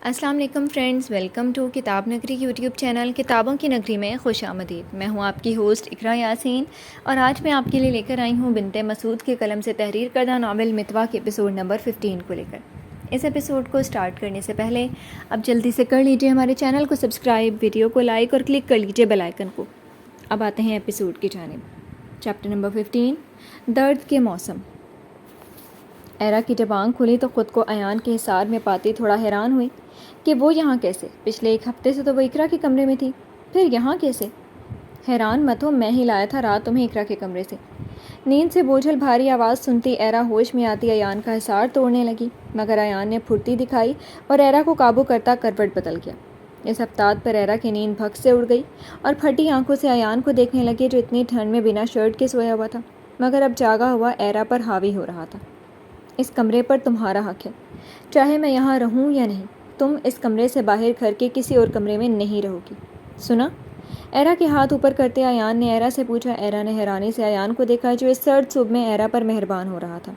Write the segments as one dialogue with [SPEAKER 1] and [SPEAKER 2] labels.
[SPEAKER 1] السلام علیکم friends, welcome to کتاب نگری یوٹیوب چینل کتابوں کی نگری میں خوش آمدید۔ میں ہوں آپ کی ہوسٹ اقرا یاسین، اور آج میں آپ کے لیے لے کر آئی ہوں بنت مسعود کے قلم سے تحریر کردہ ناول متوا کے ایپیسوڈ نمبر 15 کو لے کر۔ اس ایپیسوڈ کو سٹارٹ کرنے سے پہلے اب جلدی سے کر لیجئے ہمارے چینل کو سبسکرائب، ویڈیو کو لائک اور کلک کر لیجئے بیل آئیکن کو۔ اب آتے ہیں ایپیسوڈ کی جانب۔ چیپٹر نمبر 15، درد کے موسم۔ ایرا کی جب آنکھ کھلی تو خود کو ایان کے حصار میں پاتی تھوڑا حیران ہوئی کہ وہ یہاں کیسے؟ پچھلے ایک ہفتے سے تو وہ اقرا کے کمرے میں تھی، پھر یہاں کیسے؟ حیران مت ہو، میں ہی لایا تھا رات تمہیں اقرا کے کمرے سے۔ نیند سے بوجھل بھاری آواز سنتی ایرا ہوش میں آتی ایان کا حصار توڑنے لگی، مگر ایان نے پھرتی دکھائی اور ایرا کو قابو کرتا کروٹ بدل گیا۔ اس ہفتاد پر ایرا کی نیند بھگ سے اڑ گئی اور پھٹی آنکھوں سے ایان کو دیکھنے لگی جو اتنی ٹھنڈ میں بنا شرٹ کے سویا ہوا تھا، مگر اب جاگا ہوا ایرا پر حاوی ہو رہا تھا۔ اس کمرے پر تمہارا حق ہے، چاہے میں یہاں رہوں یا نہیں، تم اس کمرے سے باہر گھر کے کسی اور کمرے میں نہیں رہو گی، سنا؟ ایرا کے ہاتھ اوپر کرتے ایان نے ایرا سے پوچھا۔ ایرا نے حیرانی سے ایان کو دیکھا جو اس سرد صبح میں ایرا پر مہربان ہو رہا تھا۔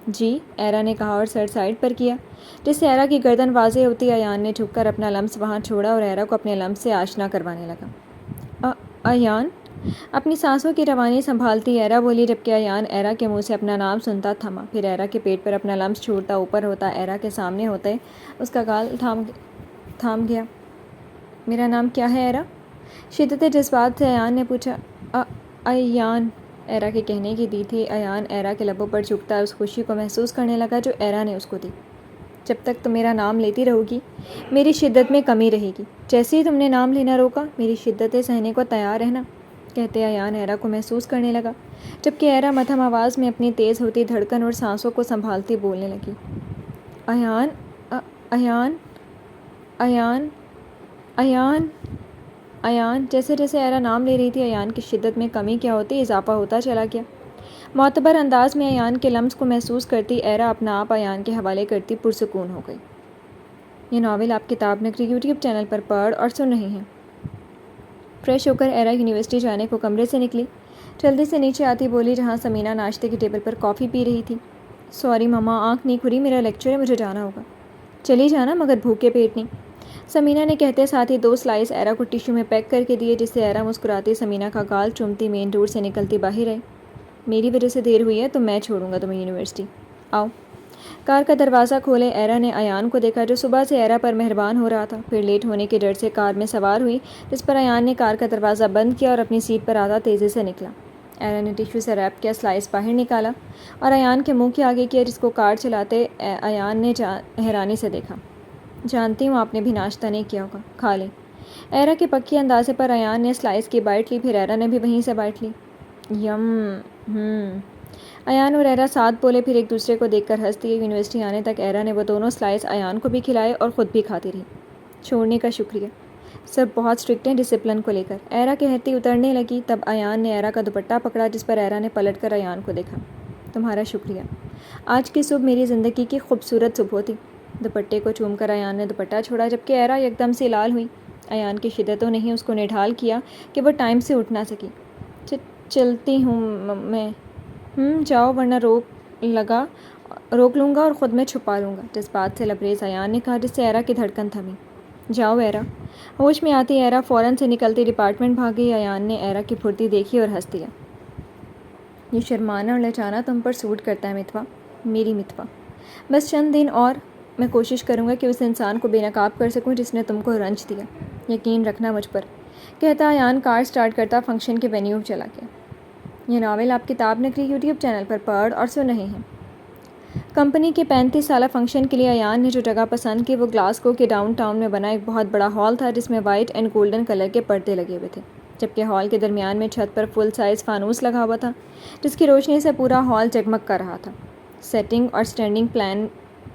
[SPEAKER 1] جی، ایرا نے کہا اور سر سائڈ پر کیا، جس سے ایرا کی گردن واضح ہوتی۔ ایان نے جھک کر اپنا لمس وہاں چھوڑا اور ایرا کو اپنے لمس سے آشنا کروانے لگا۔ ایان، اپنی سانسوں کی روانی سنبھالتی ایرا بولی، جبکہ ایان ایرا کے منہ سے اپنا نام سنتا تھما، پھر ایرا کے پیٹ پر اپنا لمس چھوڑتا اوپر ہوتا ایرا کے سامنے ہوتے اس کا گال تھام گیا۔ میرا نام کیا ہے ایرا؟ شدت جذبات سے ایان نے پوچھا۔ ایان، ایرا کے کہنے کی دی تھی۔ ایان ایرا کے لبوں پر جھکتا اس خوشی کو محسوس کرنے لگا جو ایرا نے اس کو دی۔ جب تک تم میرا نام لیتی رہو گی میری شدت میں کمی رہے گی، جیسے ہی تم نے نام لینا روکا میری شدتیں سہنے کو تیار رہنا، کہتے ایان ایرا کو محسوس کرنے لگا، جبکہ ایرا مدھم آواز میں اپنی تیز ہوتی دھڑکن اور سانسوں کو سنبھالتی بولنے لگی۔ ایان، ایان، ایان، ایان، ایان۔ جیسے جیسے ایرا نام لے رہی تھی ایان کی شدت میں کمی کیا ہوتی اضافہ ہوتا چلا گیا۔ معتبر انداز میں ایان کے لمس کو محسوس کرتی ایرا اپنا آپ ایان کے حوالے کرتی پرسکون ہو گئی۔ یہ ناول آپ کتاب نگری یوٹیوب چینل پر پڑھ اور سن رہے ہیں۔ فریش ہو کر ایرا یونیورسٹی جانے کو کمرے سے نکلی، جلدی سے نیچے آتی بولی جہاں سمینا ناشتے کی ٹیبل پر کافی پی رہی تھی۔ سوری ماما، آنکھ نہیں کھلی، میرا لیکچر ہے، مجھے جانا ہوگا۔ چلی جانا مگر بھوکے پیٹ نہیں، سمینا نے کہتے ساتھ ہی 2 سلائس ایرا کو ٹیشو میں پیک کر کے دیے، جس سے ایرا مسکراتی سمینا کا گال چومتی مین ڈور سے نکلتی باہر آئی۔ میری وجہ سے دیر ہوئی ہے تو میں چھوڑوں گا تمہیں یونیورسٹی، آؤ۔ کار کا دروازہ کھولے ایرا نے ایان کو دیکھا جو صبح سے ایرا پر مہربان ہو رہا تھا، پھر لیٹ ہونے کے ڈر سے کار میں سوار ہوئی، جس پر ایان نے کار کا دروازہ بند کیا اور اپنی سیٹ پر آدھا تیزی سے نکلا۔ ایرا نے ٹیشو سے ریپ کیا سلائس باہر نکالا اور ایان کے منہ کے آگے کیا، جس کو کار چلاتے ایان نے حیرانی سے دیکھا۔ جانتی ہوں آپ نے بھی ناشتہ نہیں کیا ہوگا، کھا لیں۔ ایرا کے پکی اندازے پر ایان نے سلائس کی بائٹ لی، پھر ایرا نے بھی وہیں سے بائٹ لی۔ یم۔ ایان اور ایرا ساتھ بولے، پھر ایک دوسرے کو دیکھ کر ہنس دیے۔ یونیورسٹی آنے تک ایرا نے وہ دونوں سلائس ایان کو بھی کھلائے اور خود بھی کھاتی رہی۔ چھوڑنے کا شکریہ، سر بہت اسٹرکٹ ہیں ڈسپلن کو لے کر، ایرا کہتی اترنے لگی، تب ایان نے ایرا کا دوپٹہ پکڑا، جس پر ایرا نے پلٹ کر ایان کو دیکھا۔ تمہارا شکریہ، آج کی صبح میری زندگی کی خوبصورت صبح تھی۔ دوپٹے کو چوم کر ایان نے دوپٹہ چھوڑا، جبکہ ایرا یکدم سے لال ہوئی۔ ایان کی شدتوں نے ہی اس کو نڈھال کیا کہ وہ ٹائم سے اٹھ نہ سکی۔ چلتی ہوں میں، جاؤ ورنہ روک لوں گا اور خود میں چھپا لوں گا، جذبات سے لبریز ایان نے کہا، جس سے ایرا کی دھڑکن تھمی۔ جاؤ ایرا۔ ہوش میں آتی ایرا فوراً سے نکلتی ڈپارٹمنٹ بھاگ گئی۔ ایان نے ایرا کی پھرتی دیکھی اور ہنس دیا۔ یہ شرمانا اور لچانا تم پر سوٹ کرتا ہے متوا، میری متوا۔ بس چند دن اور میں کوشش کروں گا کہ اس انسان کو بے نقاب کر سکوں جس نے تم کو رنج دیا، یقین رکھنا مجھ پر، کہتا ایان کار سٹارٹ کرتا فنکشن کے وینیو چلا گیا۔ یہ ناول آپ کتاب نگری یوٹیوب چینل پر پڑھ اور سن رہے ہیں۔ کمپنی کے 35 سالہ فنکشن کے لیے ایان نے جو جگہ پسند کی وہ گلاسگو کے ڈاؤن ٹاؤن میں بنا ایک بہت بڑا ہال تھا، جس میں وائٹ اینڈ گولڈن کلر کے پردے لگے ہوئے تھے، جبکہ ہال کے درمیان میں چھت پر فل سائز فانوس لگا ہوا تھا، جس کی روشنی سے پورا ہال جگمگ کر رہا تھا۔ سیٹنگ اور اسٹینڈنگ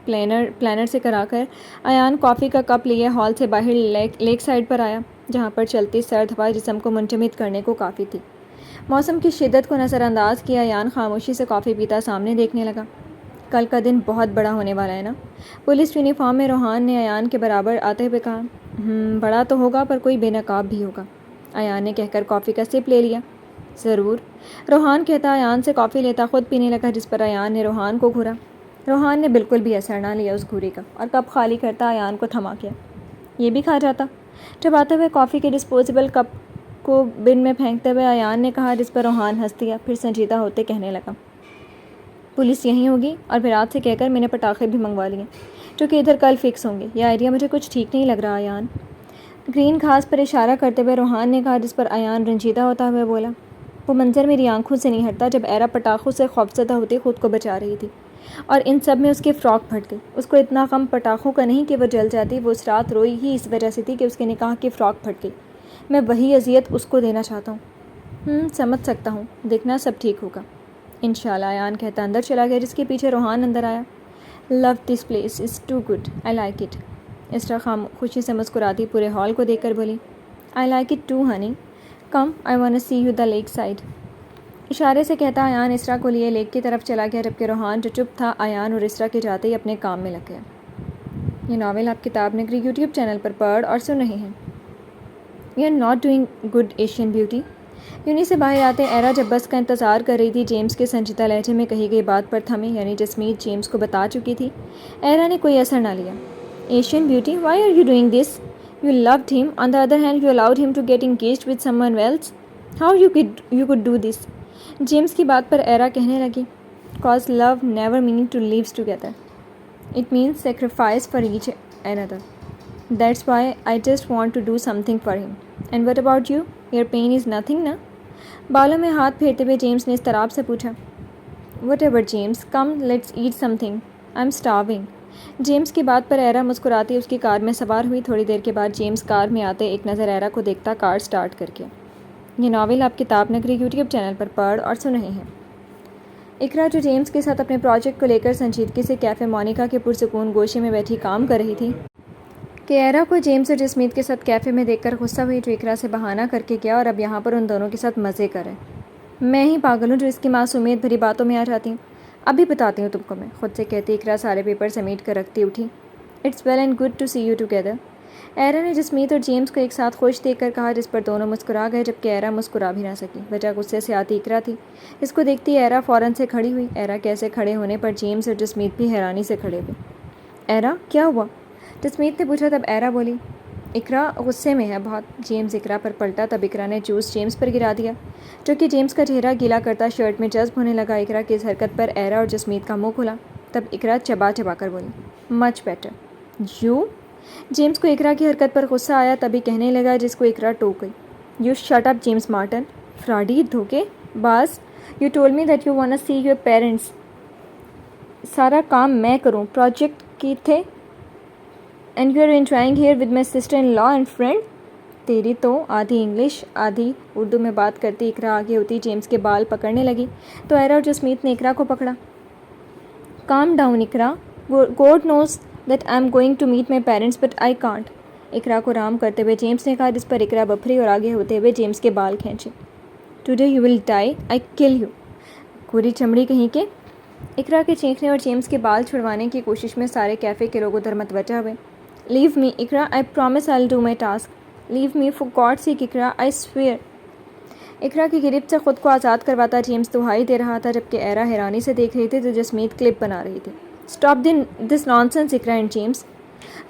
[SPEAKER 1] پلانر سے کرا کر ایان کافی کا کپ لیے ہال سے باہر لیک سائڈ پر آیا، جہاں پر چلتی سرد ہوا جسم کو منجمد کرنے کو کافی تھی۔ موسم کی شدت کو نظر انداز کیا ایان خاموشی سے کافی پیتا سامنے دیکھنے لگا۔ کل کا دن بہت بڑا ہونے والا ہے نا؟ پولیس یونیفارم میں روحان نے ایان کے برابر آتے ہوئے کہا۔ بڑا تو ہوگا پر کوئی بے نقاب بھی ہوگا، ایان نے کہہ کر کافی کا سپ لے لیا۔ ضرور، روحان کہتا ایان سے کافی لیتا خود پینے لگا، جس پر ایان نے روحان کو گھورا۔ روحان نے بالکل بھی اثر نہ لیا اس گھوری کا اور کپ خالی کرتا ایان کو تھما کیا۔ یہ بھی کھا جاتا؟ چباتے ہوئے کافی کے ڈسپوزیبل کپ کو بن میں پھینکتے ہوئے ایان نے کہا، جس پر روحان ہنس دیا، پھر سنجیدہ ہوتے کہنے لگا، پولیس یہیں ہوگی اور پھر رات سے کہہ کر میں نے پٹاخے بھی منگوا لیے جو کہ ادھر کل فکس ہوں گے۔ یہ آئیڈیا مجھے کچھ ٹھیک نہیں لگ رہا ایان۔ گرین گھاس پر اشارہ کرتے ہوئے روحان نے کہا، جس پر ایان رنجیدہ ہوتا ہوئے بولا، وہ منظر میری آنکھوں سے نہیں ہٹتا جب ایرا پٹاخوں سے خوفزدہ ہوتی خود کو بچا رہی تھی اور ان سب میں اس کی فراک پھٹ گئی۔ اس کو اتنا غم پٹاخوں کا نہیں کہ وہ جل جاتی، وہ اس رات روئی ہی اس وجہ سے تھی کہ اس کے نکاح کی فراک پھٹ گئی۔ میں وہی اذیت اس کو دینا چاہتا ہوں۔ سمجھ سکتا ہوں، دیکھنا سب ٹھیک ہوگا انشاءاللہ، ایان کہتا اندر چلا گیا، جس کے پیچھے روحان اندر آیا۔ Love this place, it's too good, I like it. Isra خوشی سے مسکراتی پورے ہال کو دیکھ کر بولی، I like it too honey, come I want see you the lake side. اشارے سے کہتا ایان اسرا کو لیے لیک کی طرف چلا گیا، جبکہ روحان جو چپ تھا ایان اور اسرا کے جاتے ہی اپنے کام میں لگ گیا۔ یہ ناول آپ کتاب نگری یوٹیوب چینل پر پڑھ اور سن رہے ہیں۔ You are not doing good Asian beauty. Uni سے باہر آتے ایرا جب بس کا انتظار کر رہی تھی، جیمز کے سنجیدہ لہجے میں کہی گئی بات پر تھمی، یعنی جسمیت جیمز کو بتا چکی تھی۔ ایرا نے کوئی اثر نہ لیا۔ Asian beauty, why are you doing this? You loved him, on the other hand you allowed him to get engaged with someone else, how you could do this? James کی بات پر ایرا کہنے لگی، cause love never meaning to lives together, it means sacrifice for each another. That's why I just want to do something for him. And what about you? Your pain is nothing, na? بالوں میں ہاتھ پھیرتے ہوئے James نے اضطراب سے پوچھا۔ Whatever, James. Come, let's eat something. I'm starving. James کی بات پر ایرا مسکراتی اس کی کار میں سوار ہوئی۔ تھوڑی دیر کے بعد جیمز کار میں آتے ایک نظر ایرا کو دیکھتا کار سٹارٹ کر کے۔ یہ ناول آپ کتاب نگری یوٹیوب چینل پر پڑھ اور سن رہے ہیں۔ اقرا جو جیمز کے ساتھ اپنے پروجیکٹ کو لے کر سنجیدگی سے کیفے مونیکا کے پرسکون گوشے میں بیٹھی کام کر رہی تھی کہ ایرا کو جیمز اور جسمیت کے ساتھ کیفے میں دیکھ کر غصہ ہوئی، جو اقرا سے بہانہ کر کے گیا اور اب یہاں پر ان دونوں کے ساتھ مزے کرے۔ میں ہی پاگل ہوں جو اس کی معصومیت بھری باتوں میں آ جاتی ہوں، ابھی بتاتی ہوں تم کو میں، خود سے کہتی اقرا سارے پیپر سمیٹ کر رکھتی اٹھی۔ It's well and good to see you together, Ira نے جسمیت اور جیمز کو ایک ساتھ خوش دیکھ کر کہا، جس پر دونوں مسکرا گئے، جبکہ ایرا مسکرا بھی نہ سکی۔ وجہ غصے سے آتی اقرا تھی، اس کو دیکھتی ایرا فوراً سے کھڑی ہوئی۔ ایرا کیسے کھڑے ہونے پر جیمز اور جسمیت بھی حیرانی سے کھڑے ہوئے۔ ایرا کیا ہوا؟ جسمیت نے پوچھا، تب ایرا بولی، اقرا غصے میں ہے بہت۔ جیمز اقرا پر پلٹا، تب اقرا نے جوس جیمز پر گرا دیا، جو کہ جیمز کا چہرہ گیلا کرتا شرٹ میں جذب ہونے لگا۔ اقرا کی اس حرکت پر ایرا اور جسمیت کا منہ کھلا، تب اقرا چبا چبا کر بولی، مچ بیٹر یو۔ جیمز کو اقرا کی حرکت پر غصہ آیا، تبھی کہنے لگا، جس کو اقرا ٹوک گئی، you shut up James Martin, فراڈی، دھوکے باز، you told me that you want to see your parents, سارا کام میں کروں، پروجیکٹ کی تھے، and you are enjoying here with my sister in law and friend. تیری تو آدھی انگلش آدھی اردو میں بات کرتی اقرا آگے ہوتی جیمز کے بال پکڑنے لگی، تو ایرا اور جسمیت نے اقرا کو پکڑا۔ Calm down Iqra, God knows that I'm going to meet my parents but I can't، اقرا کو رام کرتے ہوئے جیمز نے کہا، جس پر اقرا بپھری اور آگے ہوتے ہوئے جیمز کے بال کھینچے۔ Today you will die, I kill you، گوری چمڑی کہیں کے۔ اقرا کے چیخنے اور جیمز کے بال چھڑوانے کی کوشش میں سارے کیفے کے لوگ ادھر متوجہ ہوئے۔ Leave me Iqra, I promise I'll do my task، Leave me for God's sake Iqra, I swear۔ اقرا کی گرفت سے خود کو آزاد کرواتا جیمز دہائی دے رہا تھا، جبکہ ایرا حیرانی سے دیکھ رہی تھی تو جسمیت کلپ بنا رہی تھی۔ Stop this nonsense Iqra and James,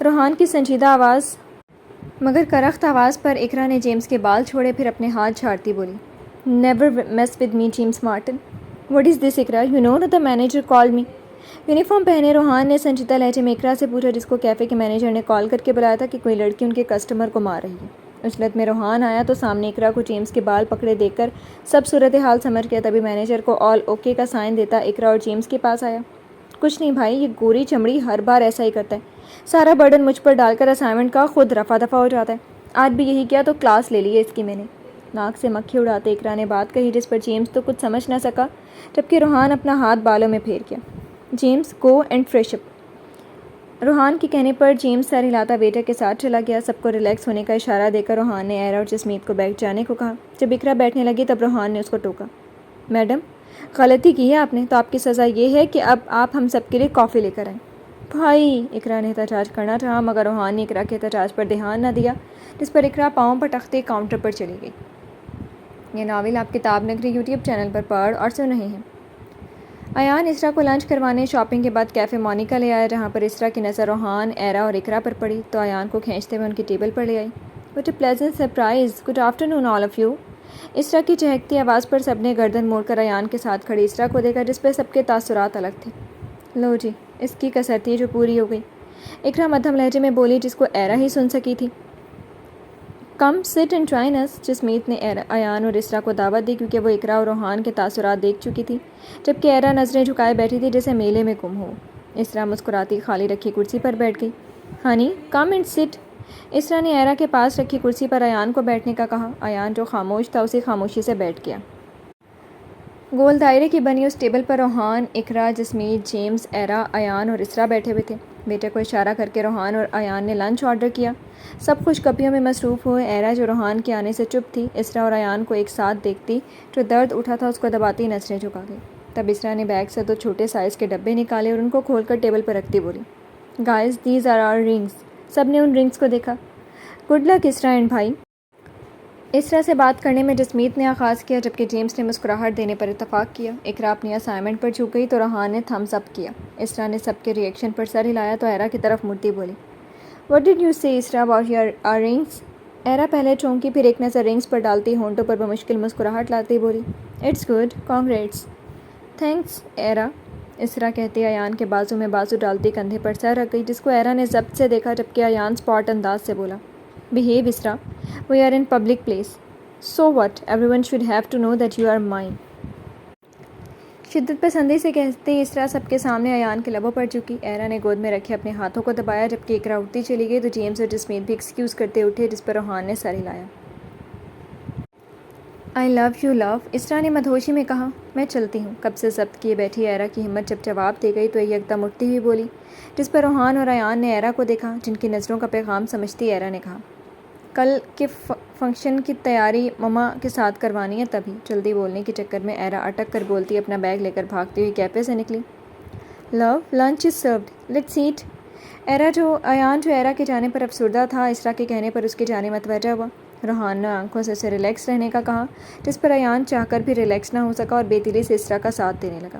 [SPEAKER 1] Rohan کی سنجیدہ آواز مگر کرخت آواز پر اقرا نے جیمز کے بال چھوڑے، پھر اپنے ہاتھ جھاڑتی بولی، never mess with me James Martin. What is this Iqra, you know the manager call me. Uniform پہنے روحان نے سنجیدہ لہجے میں اقرا سے پوچھا، جس کو کیفے کے مینیجر نے کال کر کے بلایا تھا کہ کوئی لڑکی ان کے کسٹمر کو مار رہی ہے۔ اجلت میں روحان آیا تو سامنے اقرا کو جیمز کے بال پکڑے دیکھ کر سب صورتحال سمجھ گیا، تبھی مینیجر کو آل اوکے کا سائن دیتا اقرا اور جیمز کے پاس آیا۔ کچھ نہیں بھائی، یہ گوری چمڑی ہر بار ایسا ہی کرتا ہے، سارا برڈن مجھ پر ڈال کر اسائنمنٹ کا خود رفع دفع ہو جاتا ہے، آج بھی یہی کیا تو کلاس لے لی ہے اس کی میں نے۔ ناک سے مکھی اڑاتے اقرا نے بات کہی، جس پر جیمز تو کچھ سمجھ نہ سکا، جبکہ روحان اپنا ہاتھ بالوں میں پھیر گیا۔ جیمز گو اینڈ فریش اپ۔ روحان کے کہنے پر جیمز سر ہلاتا ویٹر کے ساتھ چلا گیا۔ سب کو ریلیکس ہونے کا اشارہ دے کر روحان نے ایرا اور جسمیت کو بیٹھ جانے کو کہا۔ جب اقرا بیٹھنے لگی تب روحان نے اس کو ٹوکا، میڈم غلطی کی ہے آپ نے، تو آپ کی سزا یہ ہے کہ اب آپ ہم سب کے لیے کافی لے کر آئیں۔ بھائی، اقرا نے احتجاج کرنا چاہا، مگر روحان نے اقرا کے احتجاج پر دھیان نہ دیا، جس پر اقرا پاؤں پٹکتے کاؤنٹر پر چلی گئی۔ یہ ناول آپ کتاب نگری یوٹیوب چینل پر پڑھ اور سن رہے ہیں۔ ایان اسرا کو لنچ کروانے شاپنگ کے بعد کیفے مونیکا لے آیا، جہاں پر اسرا کی نظر روحان، ایرا اور اقرا پر پڑی تو ایان کو کھینچتے ہوئے ان کی ٹیبل پر لے آئی۔ What a pleasant surprise, good afternoon all of you. Isra کی چہکتی آواز پر سب نے گردن موڑ کر ایان کے ساتھ کھڑی اسرا کو دیکھا، جس پہ سب کے تاثرات الگ تھے۔ لو جی، اس کی کسر تھی جو پوری ہو گئی، اقرا مدھم لہجے میں بولی، جس کو ایرا ہی سن سکی تھی۔ کم سٹ اینڈ جوائن اس۔ جسمیت نے ایان اور اسرا کو دعوت دی کیونکہ وہ اقرا اور روحان کے تاثرات دیکھ چکی تھی، جبکہ ایرا نظریں جھکائے بیٹھی تھی جیسے میلے میں گم ہو۔ اسرا مسکراتی خالی رکھی کرسی پر بیٹھ گئی۔ ہنی کم اینڈ سٹ۔ اسرا نے ایرا کے پاس رکھی کرسی پر ایان کو بیٹھنے کا کہا۔ ایان جو خاموش تھا اسی خاموشی سے بیٹھ گیا۔ گول دائرے کی بنی اس ٹیبل پر روحان، اقرا، جسمیت، جیمز، ایرا، ایان اور اسرا بیٹھے ہوئے تھے۔ بیٹے کو اشارہ کر کے روحان اور ایان نے لنچ آرڈر کیا۔ سب خوش گپیوں میں مصروف ہوئے۔ ایرا جو روحان کے آنے سے چپ تھی، اسرا اور ایان کو ایک ساتھ دیکھتی جو درد اٹھا تھا اس کو دباتی نظریں جھکا گئی۔ تب اسرا نے بیگ سے 2 چھوٹے سائز کے ڈبے نکالے اور ان کو کھول کر ٹیبل پر رکھتی بولی، guys these are our rings. سب نے ان رنگز کو دیکھا۔ گڈ لک اسرا اینڈ بھائی۔ اسرا سے بات کرنے میں جسمیت نے آغاز کیا، جبکہ جیمز نے مسکراہٹ دینے پر اتفاق کیا۔ اقرا اپنی اسائنمنٹ پر جھک گئی تو روحان نے تھمز اپ کیا۔ اسرا نے سب کے ری ایکشن پر سر ہلایا تو ایرا کی طرف مڑتی بولی، وٹ ڈڈ یو سے اسرا اباؤٹ آور رنگز؟ ایرا پہلے چونکی، پھر ایک نظر رنگز پر ڈالتی ہونٹوں پر بمشکل مسکراہٹ لاتی بولی، اٹس گڈ، کانگریٹس۔ تھینکس ایرا۔ اسرا کہتی ایان کے بازو میں بازو ڈالتی کندھے پر سر رکھ گئی، جس کو ایرا نے ضبط سے دیکھا، جبکہ ایان اسپاٹ انداز سے بولا، behave Isra, we are in public place. So what, everyone should have to know that you are mine. شدت پسندی سے کہتے اسرا سب کے سامنے ایان کے لبوں پر جھکی۔ ایرا نے گود میں رکھے اپنے ہاتھوں کو دبایا، جبکہ اقرا اٹھتی چلی گئی تو جیمز اور جسمیت بھی ایکسکیوز کرتے اٹھے، جس پر روحان نے سر ہلایا۔ آئی لو یو لو، اسرا نے مدہوشی میں کہا۔ میں چلتی ہوں۔ کب سے ضبط کیے بیٹھی ایرا کی ہمت جب جواب دے گئی تو یکدم اٹھتی ہوئی بولی، جس پر روحان اور ایان نے ایرا کو دیکھا، جن کی نظروں کا پیغام سمجھتی ایرا نے کہا، کل کے فنکشن کی تیاری مما کے ساتھ کروانی ہے تبھی۔ جلدی بولنے کے چکر میں ایرا اٹک کر بولتی اپنا بیگ لے کر بھاگتی ہوئی کیفے سے نکلی۔ لو، lunch is served, let's eat. Ayan جو ایرا کے جانے پر افسردہ تھا، اسرا کے کہنے پر اس کی جانب متوجہ ہوا۔ روحان نے آنکھوں سے اسے ریلیکس رہنے کا کہا، جس پر ایان چاہ کر بھی ریلیکس نہ ہو سکا اور بے دلی سے اسرا کا ساتھ دینے لگا۔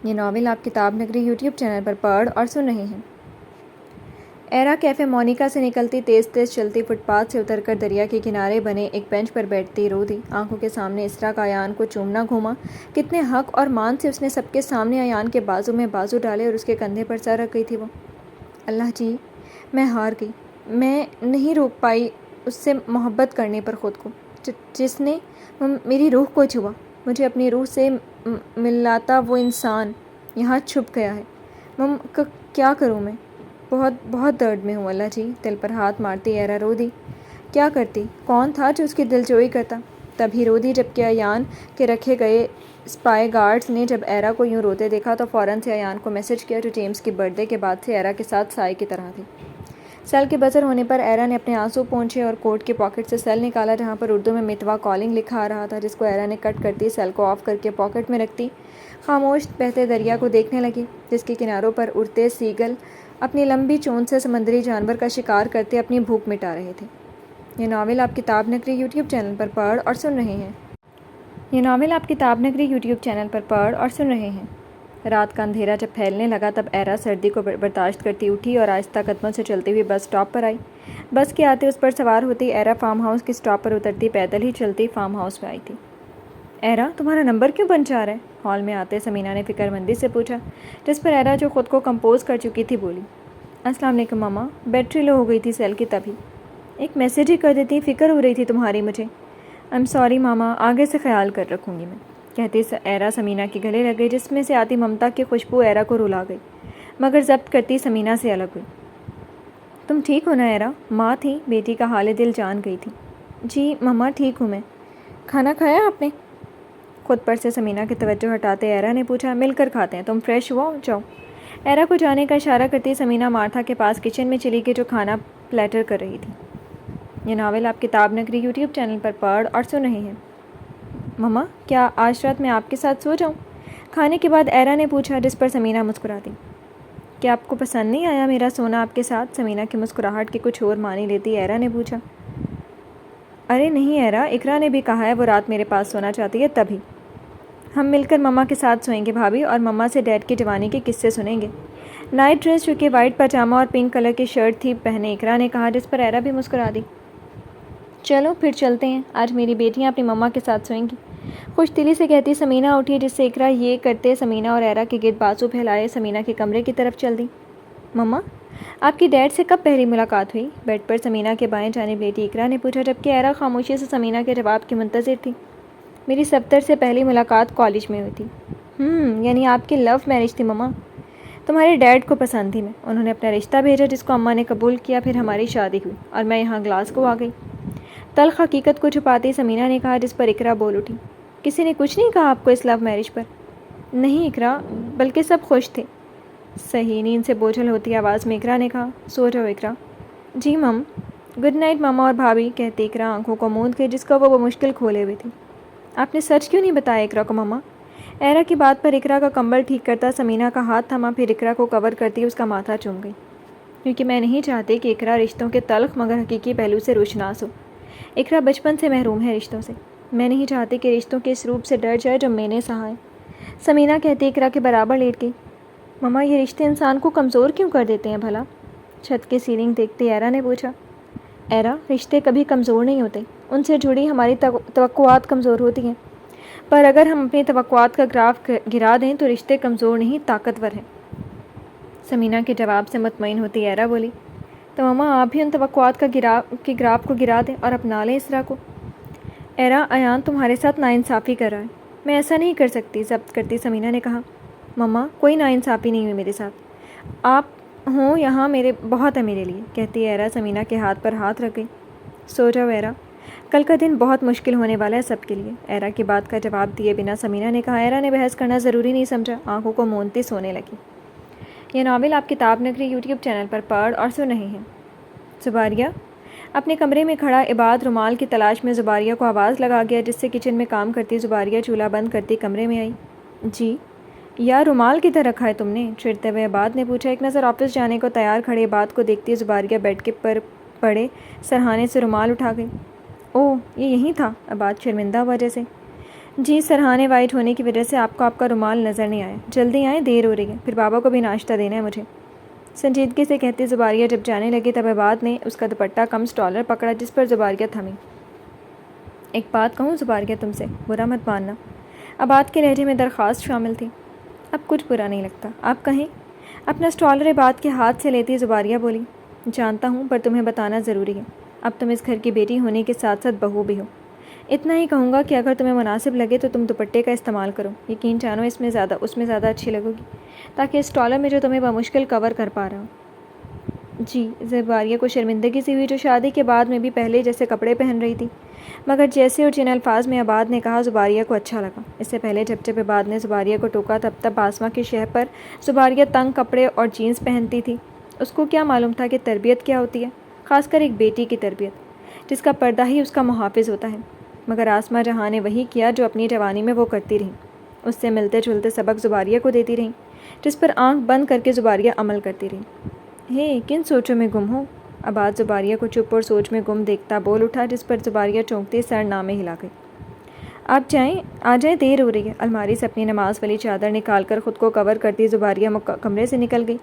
[SPEAKER 1] یہ ناول آپ کتاب نگری یوٹیوب چینل پر پڑھ اور سن رہے ہیں۔ ایرا کیفے مونیکا سے نکلتی تیز تیز چلتی فٹ پاتھ سے اتر کر دریا کے کنارے بنے ایک بینچ پر بیٹھتی رو دی۔ آنکھوں کے سامنے اسرا کا ایان کو چومنا گھوما۔ کتنے حق اور مان سے اس نے سب کے سامنے ایان کے بازو میں بازو ڈالے اور اس کے کندھے پر سر رکھ گئی تھی وہ۔ اللہ جی، میں ہار گئی۔ میں نہیں روک پائی اس سے محبت کرنے پر خود کو، جس نے میری روح کو چھوا۔ مجھے اپنی روح سے ملاتا وہ انسان یہاں چھپ گیا ہے۔ کیا کروں میں؟ بہت بہت درد میں ہوں اللہ جی۔ دل پر ہاتھ مارتی ایرا رو دی۔ کیا کرتی؟ کون تھا جو اس کی دل جوئی کرتا؟ تبھی رو دی جبکہ ایان کے رکھے گئے اسپائی گارڈز نے جب ایرا کو یوں روتے دیکھا تو فوراً سے ایان کو میسج کیا، جو جیمز کی برتھ ڈے کے بعد سے ایرا کے ساتھ سائے کی طرح تھی۔ سیل کے بزر ہونے پر ایرا نے اپنے آنسو پونچھے اور کوٹ کی پاکٹ سے سیل نکالا، جہاں پر اردو میں متوا کالنگ لکھا آ رہا تھا، جس کو ایرا نے کٹ کرتی سیل کو آف کر کے پاکٹ میں رکھتی خاموش بہتے دریا کو دیکھنے لگی، جس کے کناروں پر اڑتے سیگل اپنی لمبی چونچ سے سمندری جانور کا شکار کرتے اپنی بھوک مٹا رہے تھے۔ یہ ناول آپ کتاب نگری یوٹیوب چینل پر پڑھ اور سن رہے ہیں۔ یہ ناول آپ کتاب نگری یوٹیوب چینل پر پڑھ اور سن رہے ہیں۔ رات کا اندھیرا جب پھیلنے لگا تب ایرا سردی کو برداشت کرتی اٹھی اور آہستہ قدموں سے چلتی ہوئی بس اسٹاپ پر آئی۔ بس کے آتے اس پر سوار ہوتی ایرا فارم ہاؤس کی اسٹاپ پر اترتی پیدل ہی چلتی فارم ہاؤس میں آئی تھی۔ ایرا، تمہارا نمبر کیوں بن جا رہا ہے؟ ہال میں آتے سمینہ نے فکر مندی سے پوچھا، جس پر ایرا جو خود کو کمپوز کر چکی تھی بولی، السلام علیکم ماما، بیٹری لو ہو گئی تھی سیل کی تبھی۔ ایک میسیج ہی کر دیتی، فکر ہو رہی تھی تمہاری مجھے۔ ایم سوری ماما، آگے سے خیال کر رکھوں گی میں، کہتی ایرا سمینہ کے گلے لگ گئی، جس میں سے آتی ممتا کی خوشبو ایرا کو رلا گئی، مگر ضبط کرتی سمینہ سے الگ ہوئی۔ تم ٹھیک ہو نا ایرا؟ ماں تھی، بیٹی کا حال دل جان گئی تھی۔ جی ماما ٹھیک ہوں میں۔ کھانا کھایا آپ نے؟ خود پر سے سمینہ کی توجہ ہٹاتے ایرا نے پوچھا، مل کر کھاتے ہیں، تم فریش ہوا جاؤ۔ ایرا کو جانے کا اشارہ کرتی سمینہ مارتھا کے پاس کچن میں چلی گئی، جو کھانا پلیٹر کر رہی تھی۔ یہ ناول آپ کتاب نگری یوٹیوب چینل پر پڑھ اور سن رہے ہیں۔ مما، کیا آج رات میں آپ کے ساتھ سو جاؤں؟ کھانے کے بعد ایرا نے پوچھا، جس پر سمینہ مسکرا دی۔ کیا آپ کو پسند نہیں آیا میرا سونا آپ کے ساتھ؟ سمینہ کی مسکراہٹ کے کچھ اور معنی لیتی ایرا نے پوچھا۔ ارے نہیں ایرا، اقرا نے بھی کہا ہے وہ رات میرے پاس سونا چاہتی ہے تبھی۔ ہم مل کر مما کے ساتھ سوئیں گے بھابھی، اور مما سے ڈیڈ کی جوانی کے قصے سنیں گے۔ نائٹ ڈریس جو کہ وائٹ پاجامہ اور پنک کلر کی شرٹ تھی پہنے اقرا نے کہا، جس پر ایرا بھی مسکرا دی۔ چلو پھر چلتے ہیں، آج میری بیٹیاں اپنی مما کے ساتھ سوئیں گی، خوش دلی سے کہتی سمینہ اٹھی، جس سے اقرا یہ کرتے سمینہ اور ایرا کے گرد بازو پھیلائے سمینہ کے کمرے کی طرف چل دی۔ مما، آپ کی ڈیڈ سے کب پہلی ملاقات ہوئی؟ بیڈ پر سمینہ کے بائیں جانب لیٹی اقرا نے پوچھا، جبکہ ایرا خاموشی سے سمینہ کے جواب کی منتظر تھی۔ میری 70 سے پہلی ملاقات کالج میں ہوئی تھی۔ یعنی آپ کی لو میرج تھی مما؟ تمہارے ڈیڈ کو پسند تھی میں، انہوں نے اپنا رشتہ بھیجا جس کو اماں نے قبول کیا، پھر ہماری شادی ہوئی اور میں یہاں گلاسگو آ گئی۔ تلخ حقیقت کو چھپاتی سمینہ نے کہا، جس پر اقرا بول اٹھی، کسی نے کچھ نہیں کہا آپ کو اس لو میرج پر؟ نہیں اقرا، بلکہ سب خوش تھے۔ صحیح، نیند سے بوجھل ہوتی آواز میں اقرا نے کہا، سو جاؤ اقرا۔ جی مم۔ گڈ نائٹ ماما اور بھابھی، کہتے اقرا آنکھوں کو موند گئی جس کو وہ بمشکل کھولے ہوئی تھی۔ آپ نے سچ کیوں نہیں بتایا اقرا کو مما؟ ایرا کی بات پر اقرا کا کمبل ٹھیک کرتا سمینہ کا ہاتھ تھما، پھر اقرا کو کور کرتی اس کا ماتھا چوم گئی، کیونکہ میں نہیں چاہتی کہ اقرا رشتوں کے تلخ مگر حقیقی پہلو سے روشناس ہو۔ اقرا بچپن سے محروم ہے رشتوں سے، میں نہیں چاہتی کہ رشتوں کے اس روپ سے ڈر جائے جو میں نے سہا ہے۔ سمینہ کہتی اقرا کے برابر لیٹ گئی۔ مما، یہ رشتے انسان کو کمزور کیوں کر دیتے ہیں بھلا؟ چھت کی سیلنگ دیکھتے ایرا نے پوچھا۔ ایرا، رشتے کبھی کمزور نہیں ہوتے، ان سے جڑی ہماری توقعات کمزور ہوتی ہیں، پر اگر ہم اپنی توقعات کا گراف گرا دیں تو رشتے کمزور نہیں طاقتور ہیں۔ سمینہ کے جواب سے مطمئن ہوتی ایرا بولی، تو مما آپ بھی ان توقعات کا گراف کو گرا دیں اور اپنا لیں اس راہ کو۔ ایرا، ایان تمہارے ساتھ ناانصافی کر رہا ہے، میں ایسا نہیں کر سکتی، ضبط کرتی سمینہ نے کہا۔ مما، کوئی ناانصافی نہیں ہوئی میرے ساتھ، آپ ہوں یہاں میرے بہت ہے میرے لیے، کہتی ایرا سمینہ کے ہاتھ پر ہاتھ رکھ گئی۔ سو جاؤ ایرا، کل کا دن بہت مشکل ہونے والا ہے سب کے لیے، ایرا کی بات کا جواب دیے بنا سمینہ نے کہا۔ ایرا نے بحث کرنا ضروری نہیں سمجھا، آنکھوں کو موندتی سونے لگی۔ یہ ناول آپ کتاب نگری یوٹیوب چینل پر پڑھ اور سن رہے ہیں۔ زباریہ، اپنے کمرے میں کھڑا عباد رومال کی تلاش میں زباریہ کو آواز لگا گیا، جس سے کچن میں کام کرتی زباریہ چولہا بند کرتی کمرے میں آئی۔ جی، یا رومال کدھر رکھا ہے تم نے؟ چڑھتے ہوئے عباد نے پوچھا۔ ایک نظر آفس جانے کو تیار کھڑے عباد کو دیکھتی زباریہ بیڈ کے پر پڑے سرہانے سے رومال اٹھا گئی۔ اوہ، یہ یہیں تھا؟ عباد شرمندہ ہوا جیسے۔ جی، سرہانے وائٹ ہونے کی وجہ سے آپ کو آپ کا رومال نظر نہیں آیا، جلدی آئیں، دیر ہو رہی ہے، پھر بابا کو بھی ناشتہ دینا ہے مجھے، سنجیدگی سے کہتی زباریہ جب جانے لگی تب عباد نے اس کا دوپٹہ کم سٹالر پکڑا جس پر زباریہ تھمی۔ ایک بات کہوں زباریہ تم سے، برا مت ماننا، عباد کے لہجے میں درخواست شامل تھی۔ اب کچھ برا نہیں لگتا، آپ کہیں۔ اپنا سٹالر عباد کے ہاتھ سے لیتی زباریہ بولی، جانتا ہوں پر تمہیں بتانا ضروری ہے، اب تم اس گھر کی بیٹی ہونے کے ساتھ ساتھ بہو بھی ہو۔ اتنا ہی کہوں گا کہ اگر تمہیں مناسب لگے تو تم دوپٹے کا استعمال کرو، یقین جانو اس میں زیادہ اچھی لگو گی، تاکہ اس ٹالر میں جو تمہیں بمشکل کور کر پا رہا ہوں۔ جی، زباریہ کو شرمندگی سی ہوئی جو شادی کے بعد میں بھی پہلے جیسے کپڑے پہن رہی تھی، مگر جیسے اور جن الفاظ میں عباد نے کہا زباریہ کو اچھا لگا۔ اس سے پہلے جب عباد نے زباریہ کو ٹوکا تب آسماں کی شہ پر زباریہ تنگ کپڑے اور جینس پہنتی تھی۔ اس کو کیا معلوم تھا کہ تربیت کیا ہوتی ہے، خاص کر ایک بیٹی کی تربیت، جس کا پردہ ہی اس کا محافظ ہوتا ہے۔ مگر آسماں جہاں نے وہی کیا جو اپنی جوانی میں وہ کرتی رہیں، اس سے ملتے جلتے سبق زباریہ کو دیتی رہیں، جس پر آنکھ بند کر کے زباریہ عمل کرتی رہی۔ کن سوچوں میں گم ہو؟ عباد زباریہ کو چپ اور سوچ میں گم دیکھتا بول اٹھا، جس پر زباریہ چونکتی سر نامے ہلا گئی۔ آپ آ جائیں، دیر ہو رہی ہے۔ الماری سے اپنی نماز والی چادر نکال کر خود کو کور کرتی زباریہ کمرے سے نکل گئی،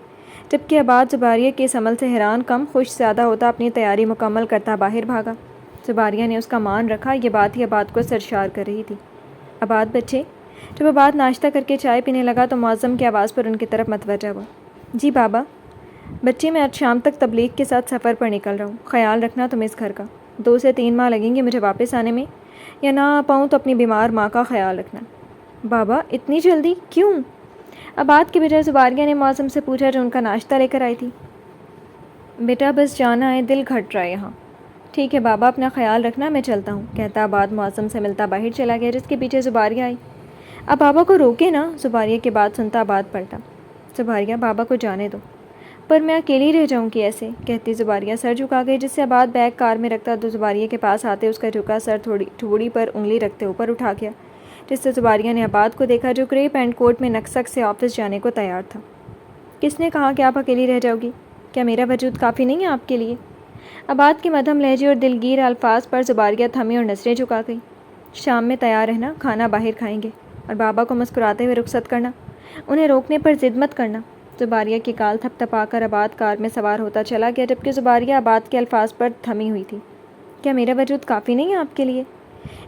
[SPEAKER 1] جبکہ عباد زباریہ کے اس عمل سے حیران کم خوش زیادہ ہوتا اپنی تیاری مکمل کرتا باہر بھاگا۔ زباریہ نے اس کا مان رکھا، یہ بات ہی عباد کو سرشار کر رہی تھی۔ عباد بچے، جب عباد ناشتہ کر کے چائے پینے لگا تو معظم کی آواز پر ان کی طرف متوجہ ہوا۔ جی بابا۔ بچے، میں آج شام تک تبلیغ کے ساتھ سفر پر نکل رہا ہوں، خیال رکھنا تم اس گھر کا، 2 سے 3 ماہ لگیں گے مجھے واپس آنے میں، یا نہ آ پاؤں تو اپنی بیمار ماں کا خیال رکھنا۔ بابا، اتنی جلدی کیوں؟ عباد کے بجائے زباریہ نے معظم سے پوچھا جو ان کا ناشتہ لے کر آئی تھی۔ بیٹا بس جانا ہے، دل گھٹ رہا ہے یہاں۔ ٹھیک ہے بابا، اپنا خیال رکھنا، میں چلتا ہوں، کہتا عباد معظم سے ملتا باہر چلا گیا، جس کے پیچھے زباریہ آئی۔ اب بابا کو روکے نا، زباریہ کی بات سنتا عباد پلٹا۔ زباریہ، بابا کو جانے دو۔ پر میں اکیلی رہ جاؤں گی ایسے، کہتی زباریہ سر جھکا گئی، جس سے عباد بیگ کار میں رکھتا تو زباریہ کے پاس آتے اس کا جھکا سر ٹھوڑی پر انگلی رکھتے اوپر اٹھا گیا، جس سے زباریہ نے عباد کو دیکھا جو گرے پینٹ کوٹ میں نکسک سے آفس جانے کو تیار تھا۔ کس نے کہا کہ آپ اکیلی رہ جاؤ گی؟ کیا میرا وجود کافی نہیں ہے آپ کے لیے؟ عباد کے مدھم لہجے اور دلگیر الفاظ پر زباریہ تھمی اور نظریں جھکا گئی۔ شام میں تیار رہنا، کھانا باہر کھائیں گے۔ اور بابا کو مسکراتے ہوئے رخصت کرنا، انہیں روکنے پر ضد مت کرنا۔ زباریہ کی کال تھپ تھپا کر آباد کار میں سوار ہوتا چلا گیا، جبکہ زباریہ آباد کے الفاظ پر تھمی ہوئی تھی۔ کیا میرا وجود کافی نہیں ہے آپ کے لیے؟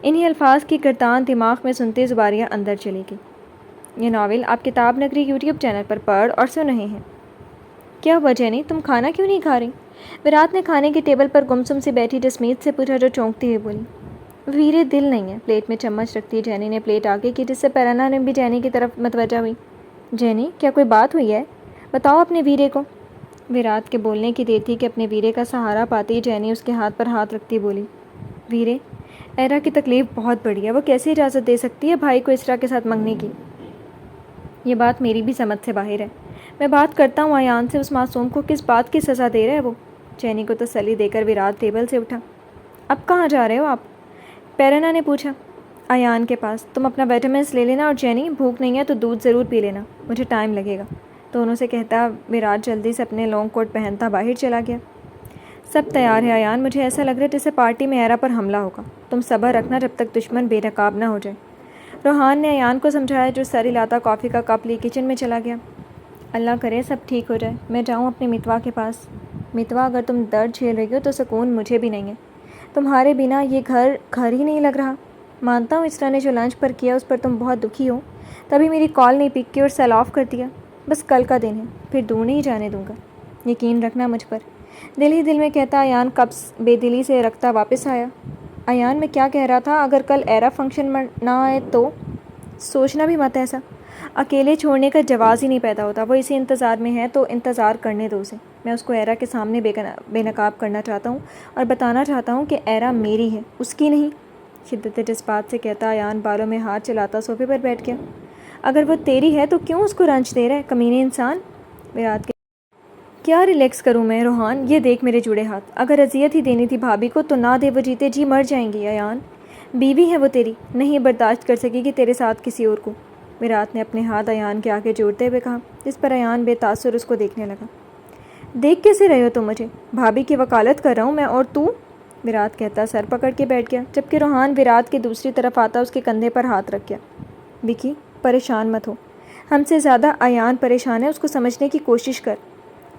[SPEAKER 1] انہی الفاظ کی گردان دماغ میں سنتے زباریہ اندر چلی گئی۔ یہ ناول آپ کتاب نگری یوٹیوب چینل پر پڑھ اور سن رہے ہیں۔ کیا ہوا جینی، تم کھانا کیوں نہیں کھا رہی؟ ویرات نے کھانے کی ٹیبل پر گمسم سے بیٹھی جسمیت سے پوچھا، جو چونکتی ہوئی بولی، ویرے دل نہیں ہے۔ پلیٹ میں چمچ رکھتی جینی نے پلیٹ آگے کی، جس سے پیرانا نے بھی جینی کی طرف متوجہ ہوئی۔ جینی، کیا کوئی بات ہوئی ہے؟ بتاؤ اپنے ویرے کو۔ ویرات کے بولنے کی دیر تھی کہ اپنے ویرے کا سہارا پاتی جینی اس کے ہاتھ پر ہاتھ رکھتی بولی، ویرے، ایرا کی تکلیف بہت بڑی ہے، وہ کیسے اجازت دے سکتی ہے بھائی کو اسرا کے ساتھ منگنے کی؟ یہ بات میری بھی سمجھ سے باہر ہے۔ میں بات کرتا ہوں ایان سے، اس معصوم کو کس بات کی سزا دے رہا ہے وہ؟ جینی کو تسلی دے کر ویرات ٹیبل سے اٹھا۔ اب کہاں جا رہے ہو آپ؟ پیرانا نے پوچھا۔ ایان کے پاس۔ تم اپنا ویٹامنس لے لینا، اور جینی، بھوک نہیں ہے تو دودھ ضرور پی لینا، مجھے ٹائم لگے گا۔ دونوں سے کہتا ویرات جلدی سے اپنے لانگ کوٹ پہنتا باہر چلا گیا۔ سب تیار ہے ایان، مجھے ایسا لگ رہا ہے جیسے پارٹی میں ایرا پر حملہ ہوگا۔ تم صبر رکھنا جب تک دشمن بے نقاب نہ ہو جائے۔ روحان نے ایان کو سمجھایا، جو سر ہلاتا کافی کا کپ لی کچن میں چلا گیا۔ اللہ کرے سب ٹھیک ہو جائے، میں جاؤں اپنی متوا کے پاس۔ متوا، اگر تم درد جھیل رہی ہو تو سکون مجھے بھی نہیں ہے۔ تمہارے بنا یہ گھر ہی نہیں لگ رہا۔ مانتا ہوں اسرا نے جو لنچ پر کیا اس پر تم بہت دکھی ہو، تبھی میری کال نہیں پک کی اور سیل آف کر دیا۔ بس کل کا دن ہے، پھر دور نہیں جانے دوں گا، یقین رکھنا مجھ پر۔ دل ہی دل میں کہتا ایان کپس بے دلی سے رکھتا واپس آیا۔ ایان، میں کیا کہہ رہا تھا، اگر کل ایرا فنکشن میں نہ آئے تو؟ سوچنا بھی مت ایسا، اکیلے چھوڑنے کا جواز ہی نہیں پیدا ہوتا۔ وہ اسی انتظار میں ہے تو انتظار کرنے دو اسے۔ میں اس کو ایرا کے سامنے بے نقاب کرنا چاہتا ہوں اور بتانا چاہتا ہوں کہ ایرا میری ہے، اس کی نہیں۔ شدت جذبات سے کہتا ایان بالوں میں ہاتھ چلاتا صوفے پر بیٹھ گیا۔ اگر وہ تیری ہے تو کیوں اس کو رنج دے رہا ہے، کمینے انسان؟ ویرات کے کیا ریلیکس کروں میں روحان، یہ دیکھ میرے جڑے ہاتھ۔ اگر اذیت ہی دینی تھی بھابھی کو تو نہ دے، وہ جیتے جی مر جائیں گی۔ ایان، بیوی ہے وہ تیری، نہیں برداشت کر سکے گی تیرے ساتھ کسی اور کو۔ ویرات نے اپنے ہاتھ ایان کے آگے جوڑتے ہوئے کہا، جس پر ایان بے تاثر اس کو دیکھنے لگا۔ دیکھ کیسے رہے ہو تم مجھے؟ بھابھی کی وکالت کر رہا ہوں میں، اور تو؟ ویرات کہتا سر پکڑ کے بیٹھ گیا، جبکہ روحان ویرات کی دوسری طرف آتا اس کے کندھے پر ہاتھ رکھ گیا۔ وکی، پریشان مت ہو، ہم سے زیادہ ایان پریشان ہے، اس کو سمجھنے کی کوشش کر۔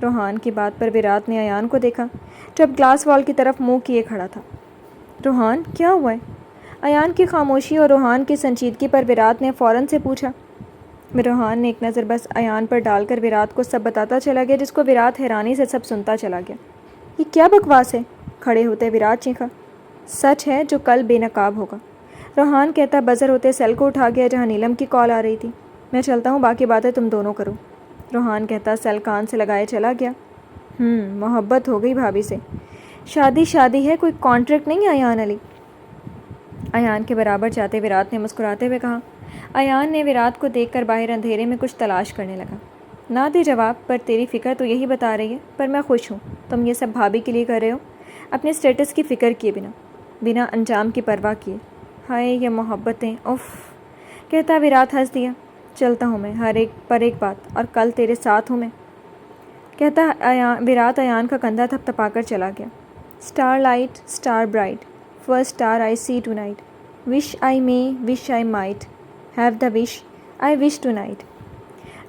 [SPEAKER 1] روحان کی بات پر ویرات نے ایان کو دیکھا، جو اب گلاس وال کی طرف منہ کیے کھڑا تھا۔ روحان، کیا ہوا ہے؟ ایان کی خاموشی اور روحان کی سنجیدگی پر ویرات نے فوراً سے پوچھا۔ روحان نے ایک نظر بس ایان پر ڈال کر ویرات کو سب بتاتا چلا گیا، جس کو ویرات حیرانی سے سب سنتا چلا گیا۔ یہ کیا بکواس ہے؟ کھڑے ہوتے ویرات چیخا۔ سچ ہے جو کل بے نقاب ہوگا، روحان کہتا بزر ہوتے سیل کو اٹھا گیا جہاں نیلم کی کال آ رہی تھی۔ میں چلتا ہوں، باقی باتیں تم دونوں کرو۔ روحان کہتا سیل کان سے لگائے چلا گیا۔ محبت ہو گئی بھابھی سے، شادی ہے، کوئی کانٹریکٹ نہیں ایان علی۔ ایان کے برابر جاتے ویرات نے مسکراتے ہوئے کہا۔ ایان نے ویرات کو دیکھ کر باہر اندھیرے میں کچھ تلاش کرنے لگا۔ نہ دے جواب، پر تیری فکر تو یہی بتا رہی ہے، پر میں خوش ہوں۔ تم یہ سب بھابھی کے لیے کر رہے ہو، اپنے اسٹیٹس کی فکر کیے بنا انجام کی پرواہ کیے۔ ہائے یہ محبتیں، اف، کہتا ویرات ہنس دیا۔ چلتا ہوں میں، ہر ایک پر ایک بات، اور کل تیرے ساتھ ہوں میں، کہتا ویرات ایان کا کندھا تھپ تھپا کر چلا گیا۔ Star light, star bright, first star I see tonight, wish I may, wish I might, have the wish I wish tonight.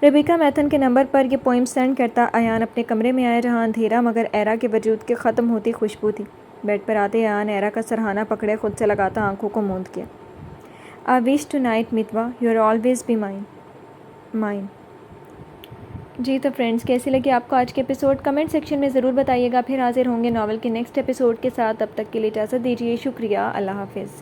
[SPEAKER 1] Rebecca Mathen کے نمبر پر یہ پوئم سینڈ کرتا ایان اپنے کمرے میں آیا، جہاں اندھیرا مگر ایرا کے وجود کے ختم ہوتی خوشبو تھی۔ بیڈ پر آتے ایان ایرا کا سرہانہ پکڑے خود سے لگاتا آنکھوں کو موند کیا۔ آئی وش ٹو نائٹ متوا، you are always be mine. جی تو فرینڈس، کیسی لگی آپ کو آج کے ایپیسوڈ؟ کمنٹ سیکشن میں ضرور بتائیے گا۔ پھر حاضر ہوں گے ناول کے نیکسٹ ایپیسوڈ کے ساتھ، تب تک کے لیے اجازت دیجیے۔ شکریہ، اللہ حافظ۔